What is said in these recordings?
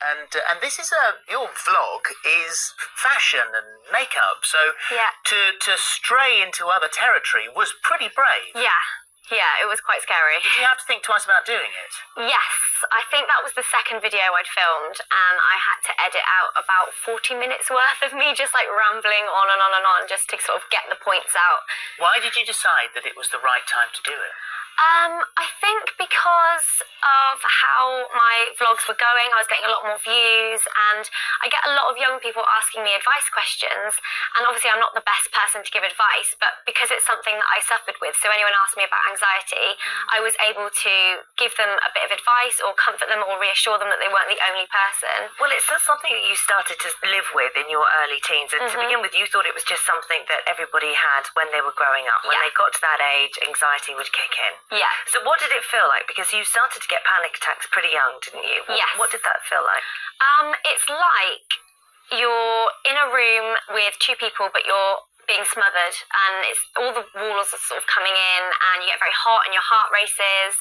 And this is your vlog is fashion and makeup, so to stray into other territory was pretty brave. Yeah, it was quite scary. Did you have to think twice about doing it? Yes, I think that was the second video I'd filmed, and I had to edit out about 40 minutes worth of me just like rambling on and on and on just to sort of get the points out. Why did you decide that it was the right time to do it? I think because of how my vlogs were going, I was getting a lot more views, and I get a lot of young people asking me advice questions, and obviously I'm not the best person to give advice, but because it's something that I suffered with, so anyone asked me about anxiety, I was able to give them a bit of advice or comfort them or reassure them that they weren't the only person. Well, it's not something that you started to live with in your early teens, and to begin with, you thought it was just something that everybody had when they were growing up. When they got to that age, anxiety would kick in. Yeah. So what did it feel like? Because you started to get panic attacks pretty young, didn't you? Yes. What did that feel like? It's like you're in a room with two people, but you're being smothered, and it's all the walls are sort of coming in, and you get very hot and your heart races,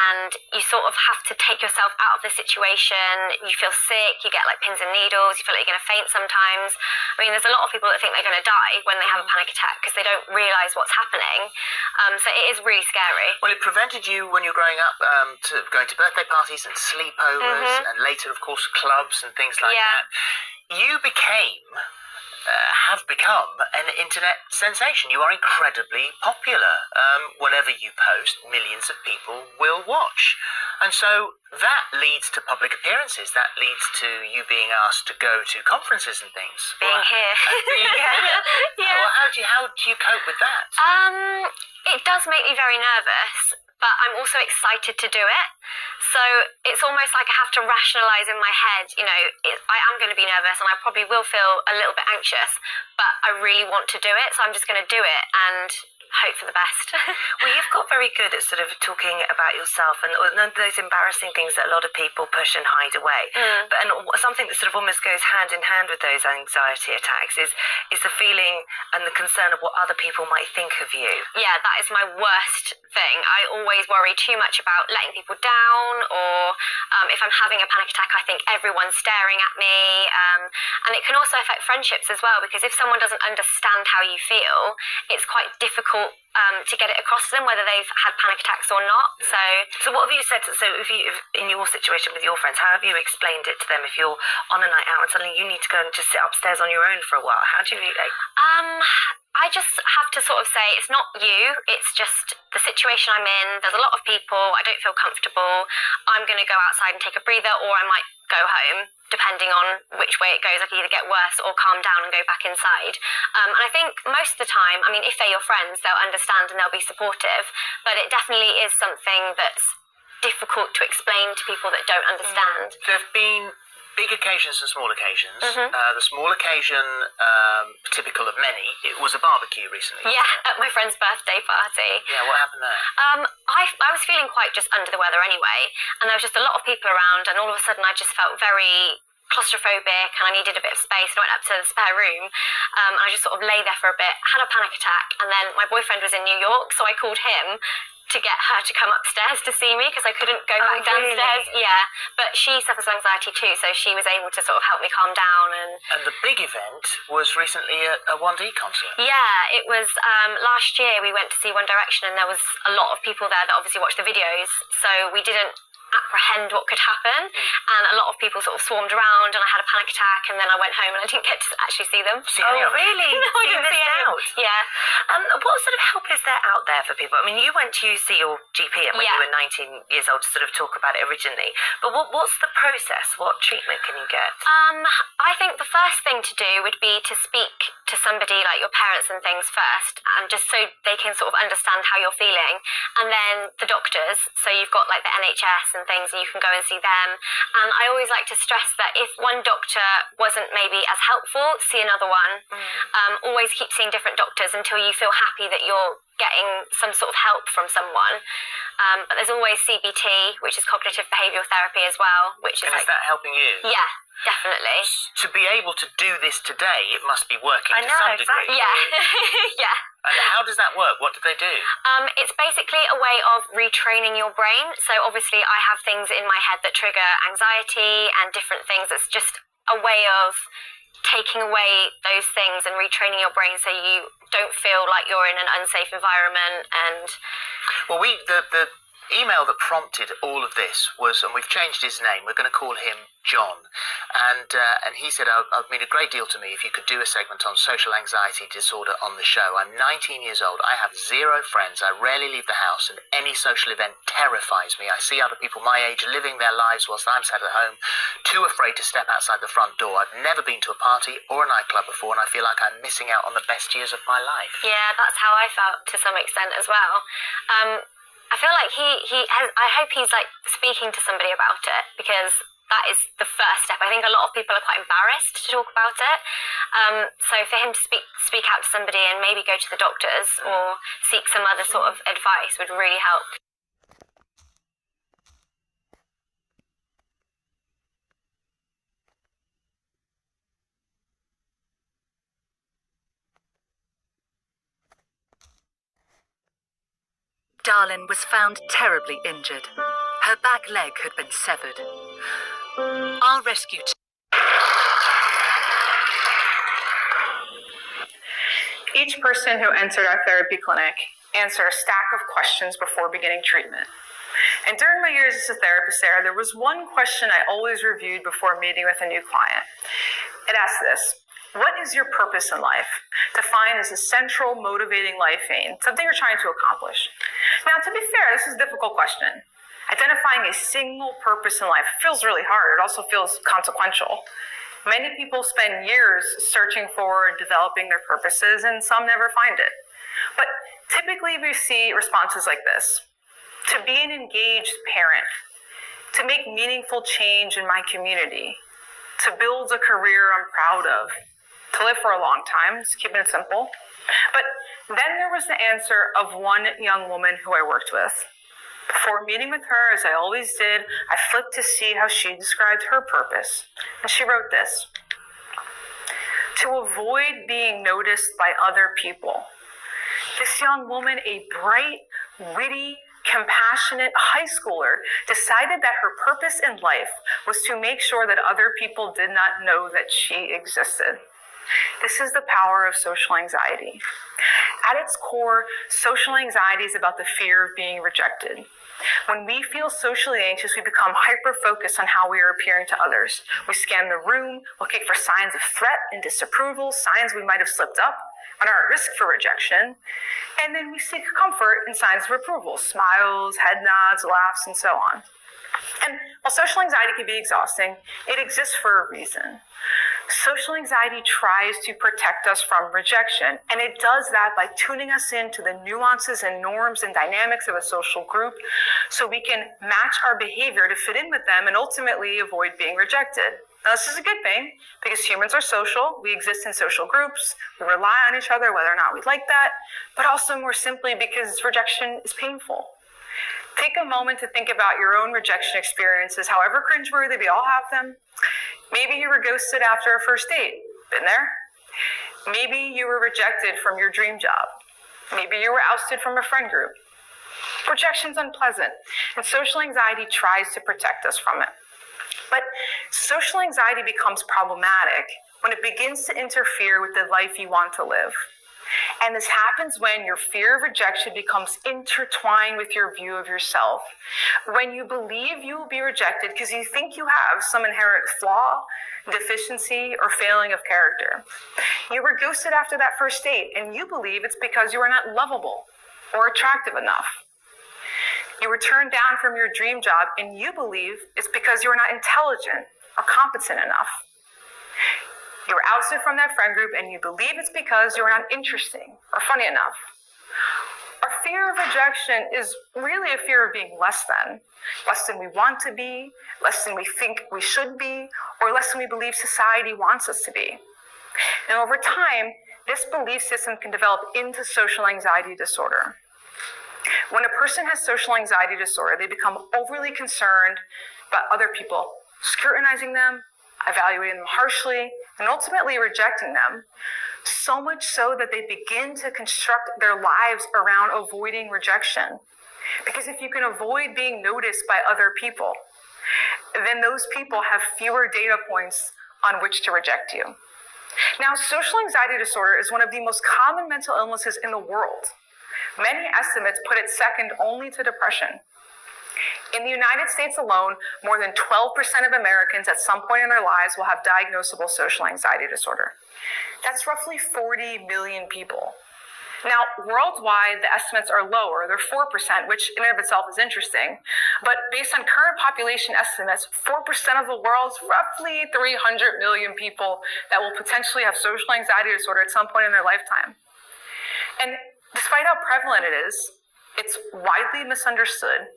and you sort of have to take yourself out of the situation. You feel sick, you get like pins and needles, you feel like you're going to faint sometimes. I mean, there's a lot of people that think they're going to die when they have a panic attack because they don't realise what's happening. So it is really scary. Well, it prevented you when you were growing up to going to birthday parties and sleepovers, and later, of course, clubs and things like that. You have become an internet sensation. You are incredibly popular. Whatever you post, millions of people will watch. And so that leads to public appearances. That leads to you being asked to go to conferences and things. Being here. Well, how do you cope with that? It does make me very nervous, but I'm also excited to do it. So it's almost like I have to rationalise in my head, I am going to be nervous and I probably will feel a little bit anxious, but I really want to do it, so I'm just going to do it and hope for the best. Well, you've got very good at sort of talking about yourself and those embarrassing things that a lot of people push and hide away. And something that sort of almost goes hand in hand with those anxiety attacks is the feeling and the concern of what other people might think of you. Yeah, that is my worst thing. I always worry too much about letting people down, or if I'm having a panic attack, I think everyone's staring at me. And it can also affect friendships as well, because if someone doesn't understand how you feel, it's quite difficult to get it across to them whether they've had panic attacks or not. So what have you said? So if in your situation with your friends, how have you explained it to them? If you're on a night out and suddenly you need to go and just sit upstairs on your own for a while, how do you like? I just have to sort of say, it's not you, it's just the situation I'm in. There's a lot of people, I don't feel comfortable. I'm going to go outside and take a breather, or I might go home, depending on which way it goes. I can either get worse or calm down and go back inside. And I think most of the time, I mean, if they're your friends, they'll understand and they'll be supportive, but it definitely is something that's difficult to explain to people that don't understand. There have been big occasions and small occasions. The small occasion, typical of many, it was a barbecue recently. Yeah, at my friend's birthday party. Yeah, what happened there? I was feeling quite just under the weather anyway, and there was just a lot of people around, and all of a sudden I just felt very claustrophobic and I needed a bit of space, and I went up to the spare room, and I just sort of lay there for a bit, had a panic attack, and then my boyfriend was in New York, so I called him to get her to come upstairs to see me because I couldn't go back downstairs. Really? Yeah, but she suffers with anxiety too, so she was able to sort of help me calm down. And the big event was recently a 1D concert. Yeah, it was last year we went to see One Direction, and there was a lot of people there that obviously watched the videos, so we didn't apprehend what could happen, and a lot of people sort of swarmed around, and I had a panic attack, and then I went home and I didn't get to actually see them. Really? No, I didn't see out. Yeah. What sort of help is there out there for people? I mean, you went to see your GP when you were 19 years old to sort of talk about it originally, but what's the process? What treatment can you get? I think the first thing to do would be to speak to somebody like your parents and things first, and just so they can sort of understand how you're feeling, and then the doctors, so you've got like the NHS and things, and you can go and see them. And I always like to stress that if one doctor wasn't maybe as helpful, see another one. Always keep seeing different doctors until you feel happy that you're getting some sort of help from someone. But there's always CBT, which is cognitive behavioural therapy as well, which is is that helping you? Yeah. Definitely. To be able to do this today, it must be working I to know, some degree. exactly. Yeah. Yeah. And how does that work? What do they do? It's basically a way of retraining your brain. So obviously I have things in my head that trigger anxiety and different things. It's just a way of taking away those things and retraining your brain so you don't feel like you're in an unsafe environment. And Well, the email that prompted all of this was, and we've changed his name, we're going to call him John, and he said, "It'd mean a great deal to me if you could do a segment on social anxiety disorder on the show. I'm 19 years old, I have 0 friends, I rarely leave the house, and any social event terrifies me. I see other people my age living their lives whilst I'm sat at home, too afraid to step outside the front door. I've never been to a party or a nightclub before, and I feel like I'm missing out on the best years of my life." yeah, that's how I felt to some extent as well. I feel like he has, I hope he's like speaking to somebody about it, because that is the first step. I think a lot of people are quite embarrassed to talk about it. So for him to speak out to somebody and maybe go to the doctors or seek some other sort of advice would really help. Darlin was found terribly injured. Her back leg had been severed. Our rescue Each person who entered our therapy clinic answered a stack of questions before beginning treatment. And during my years as a therapist there was one question I always reviewed before meeting with a new client. It asked this: what is your purpose in life? Defined as a central motivating life aim, something you're trying to accomplish. Now, to be fair, this is a difficult question. Identifying a single purpose in life feels really hard. It also feels consequential. Many people spend years searching for and developing their purposes, and some never find it. But typically we see responses like this: to be an engaged parent, to make meaningful change in my community, to build a career I'm proud of, to live for a long time, just keeping it simple. But then there was the answer of one young woman who I worked with. Before meeting with her, as I always did, I flipped to see how she described her purpose. And she wrote this: to avoid being noticed by other people. This young woman, a bright, witty, compassionate high schooler, decided that her purpose in life was to make sure that other people did not know that she existed. This is the power of social anxiety. At its core, social anxiety is about the fear of being rejected. When we feel socially anxious, we become hyper-focused on how we are appearing to others. We scan the room, looking for signs of threat and disapproval, signs we might have slipped up and are at risk for rejection. And then we seek comfort in signs of approval: smiles, head nods, laughs, and so on. And while social anxiety can be exhausting, it exists for a reason. Social anxiety tries to protect us from rejection, and it does that by tuning us into the nuances and norms and dynamics of a social group so we can match our behavior to fit in with them and ultimately avoid being rejected. Now, this is a good thing because humans are social. We exist in social groups. We rely on each other whether or not we like that, but also more simply because rejection is painful. Take a moment to think about your own rejection experiences, however cringeworthy, we all have them. Maybe you were ghosted after a first date. Been there? Maybe you were rejected from your dream job. Maybe you were ousted from a friend group. Rejection's unpleasant, and social anxiety tries to protect us from it. But social anxiety becomes problematic when it begins to interfere with the life you want to live. And this happens when your fear of rejection becomes intertwined with your view of yourself. When you believe you will be rejected because you think you have some inherent flaw, deficiency, or failing of character. You were ghosted after that first date, and you believe it's because you are not lovable or attractive enough. You were turned down from your dream job, and you believe it's because you are not intelligent or competent enough. You were ousted from that friend group, and you believe it's because you are not interesting or funny enough. Our fear of rejection is really a fear of being less than we want to be, less than we think we should be, or less than we believe society wants us to be. And over time, this belief system can develop into social anxiety disorder. When a person has social anxiety disorder, they become overly concerned about other people scrutinizing them, evaluating them harshly, and ultimately rejecting them. So much so that they begin to construct their lives around avoiding rejection. Because if you can avoid being noticed by other people, then those people have fewer data points on which to reject you. Now, social anxiety disorder is one of the most common mental illnesses in the world. Many estimates put it second only to depression. In the United States alone, more than 12% of Americans at some point in their lives will have diagnosable social anxiety disorder. That's roughly 40 million people. Now, worldwide, the estimates are lower. They're 4%, which in and of itself is interesting. But based on current population estimates, 4% of the world's roughly 300 million people that will potentially have social anxiety disorder at some point in their lifetime. And despite how prevalent it is, it's widely misunderstood,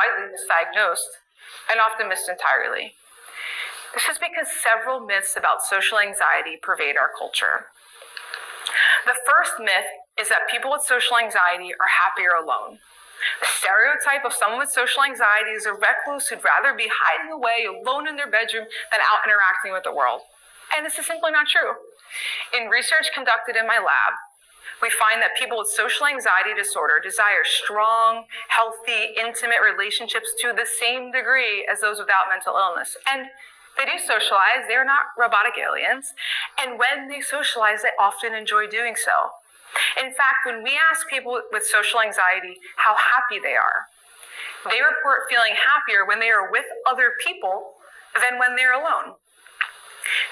widely misdiagnosed, and often missed entirely. This is because several myths about social anxiety pervade our culture. The first myth is that people with social anxiety are happier alone. The stereotype of someone with social anxiety is a recluse who'd rather be hiding away alone in their bedroom than out interacting with the world. And this is simply not true. In research conducted in my lab, we find that people with social anxiety disorder desire strong, healthy, intimate relationships to the same degree as those without mental illness. And they do socialize, they're not robotic aliens. And when they socialize, they often enjoy doing so. In fact, when we ask people with social anxiety how happy they are, they report feeling happier when they are with other people than when they're alone.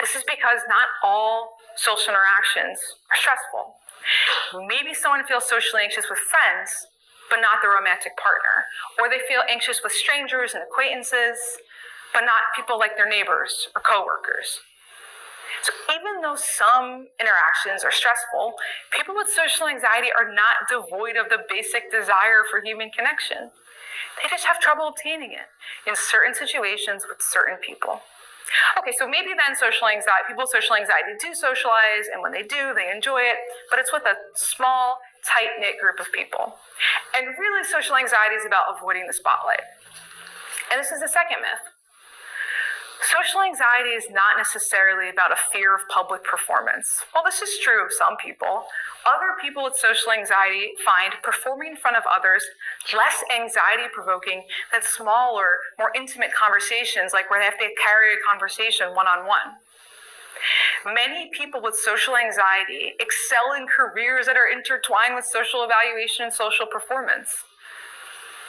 This is because not all social interactions are stressful. Maybe someone feels socially anxious with friends, but not their romantic partner. Or they feel anxious with strangers and acquaintances, but not people like their neighbors or coworkers. So even though some interactions are stressful, people with social anxiety are not devoid of the basic desire for human connection. They just have trouble obtaining it in certain situations with certain people. Okay, so maybe then people with social anxiety do socialize, and when they do, they enjoy it, but it's with a small, tight-knit group of people. And really, social anxiety is about avoiding the spotlight. And this is the second myth. Social anxiety is not necessarily about a fear of public performance. While this is true of some people, other people with social anxiety find performing in front of others less anxiety-provoking than smaller, more intimate conversations, like where they have to carry a conversation one-on-one. Many people with social anxiety excel in careers that are intertwined with social evaluation and social performance.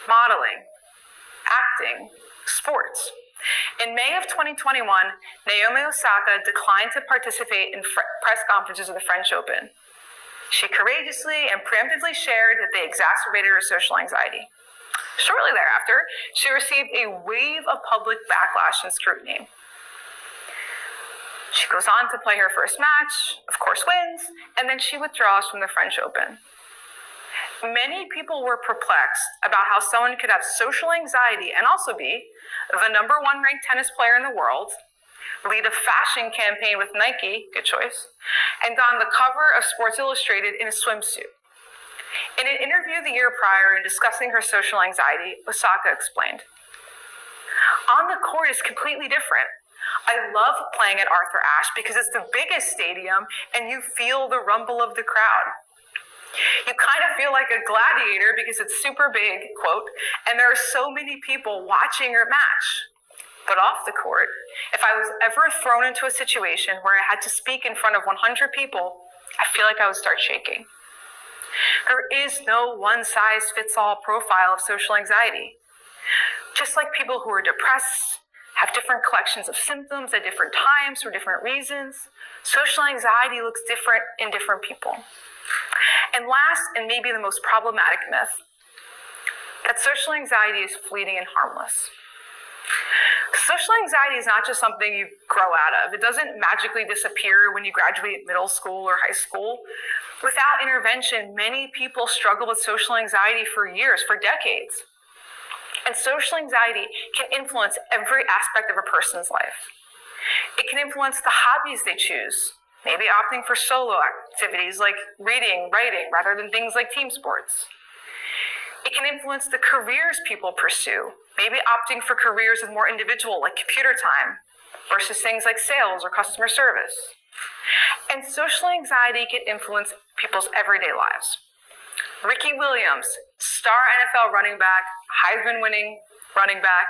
Modeling, acting, sports. In May of 2021, Naomi Osaka declined to participate in press conferences of the French Open. She courageously and preemptively shared that they exacerbated her social anxiety. Shortly thereafter, she received a wave of public backlash and scrutiny. She goes on to play her first match, of course wins, and then she withdraws from the French Open. Many people were perplexed about how someone could have social anxiety and also be the number one ranked tennis player in the world, lead a fashion campaign with Nike, good choice, and on the cover of Sports Illustrated in a swimsuit. In an interview the year prior in discussing her social anxiety, Osaka explained, "On the court is completely different. I love playing at Arthur Ashe because it's the biggest stadium and you feel the rumble of the crowd. You kind of feel like a gladiator because it's super big, quote, and there are so many people watching your match. But off the court, if I was ever thrown into a situation where I had to speak in front of 100 people, I feel like I would start shaking." There is no one-size-fits-all profile of social anxiety. Just like people who are depressed have different collections of symptoms at different times for different reasons, social anxiety looks different in different people. And last, and maybe the most problematic myth, that social anxiety is fleeting and harmless. Social anxiety is not just something you grow out of. It doesn't magically disappear when you graduate middle school or high school. Without intervention, many people struggle with social anxiety for years, for decades. And social anxiety can influence every aspect of a person's life. It can influence the hobbies they choose, maybe opting for solo activities like reading, writing, rather than things like team sports. It can influence the careers people pursue, maybe opting for careers with more individual, like computer time, versus things like sales or customer service. And social anxiety can influence people's everyday lives. Ricky Williams, star NFL running back, Heisman-winning running back,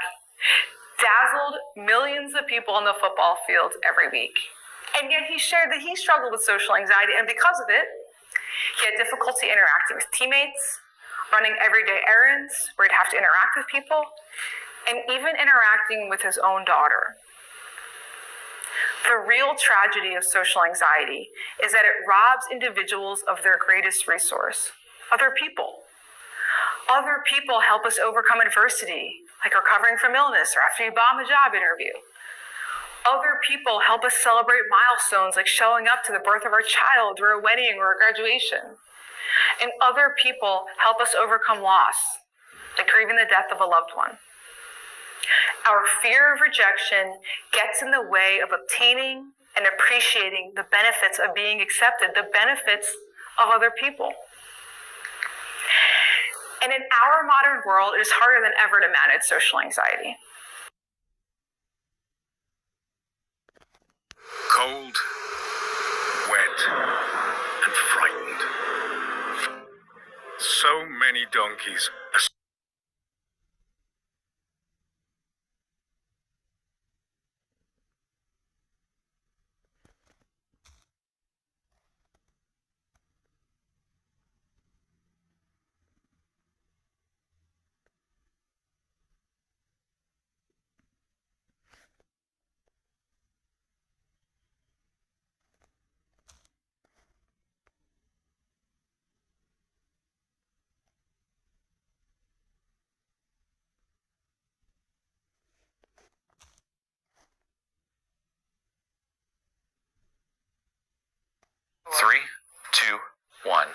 dazzled millions of people on the football field every week. And yet he shared that he struggled with social anxiety, and because of it, he had difficulty interacting with teammates, running everyday errands where he'd have to interact with people, and even interacting with his own daughter. The real tragedy of social anxiety is that it robs individuals of their greatest resource, other people. Other people help us overcome adversity, like recovering from illness or after you bomb a job interview. Other people help us celebrate milestones like showing up to the birth of our child or a wedding or a graduation. And other people help us overcome loss, like grieving the death of a loved one. Our fear of rejection gets in the way of obtaining and appreciating the benefits of being accepted, the benefits of other people. And in our modern world, it is harder than ever to manage social anxiety. Cold, wet, and frightened. So many donkeys. Three, two, one.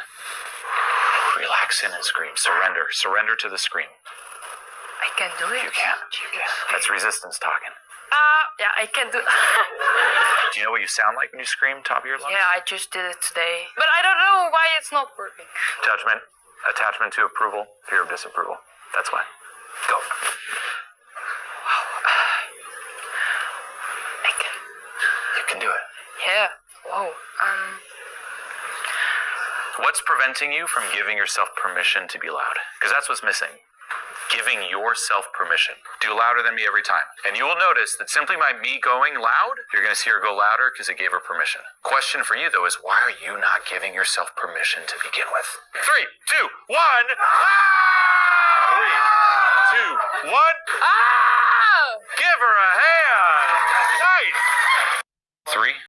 Relax in and scream. Surrender. Surrender to the scream. I can do it. You can. That's resistance talking. Yeah, I can do it. Do you know what you sound like when you scream top of your lungs? Yeah, I just did it today. But I don't know why it's not working. Judgment, attachment to approval, fear of disapproval. That's why. Go. You can do it. Yeah. Whoa. What's preventing you from giving yourself permission to be loud? Because that's what's missing. Giving yourself permission. Do louder than me every time. And you will notice that simply by me going loud, you're going to see her go louder because it gave her permission. Question for you, though, is why are you not giving yourself permission to begin with? 3, 2, 1. Ah! 3, 2, 1. Ah! Give her a hand. Nice. 3,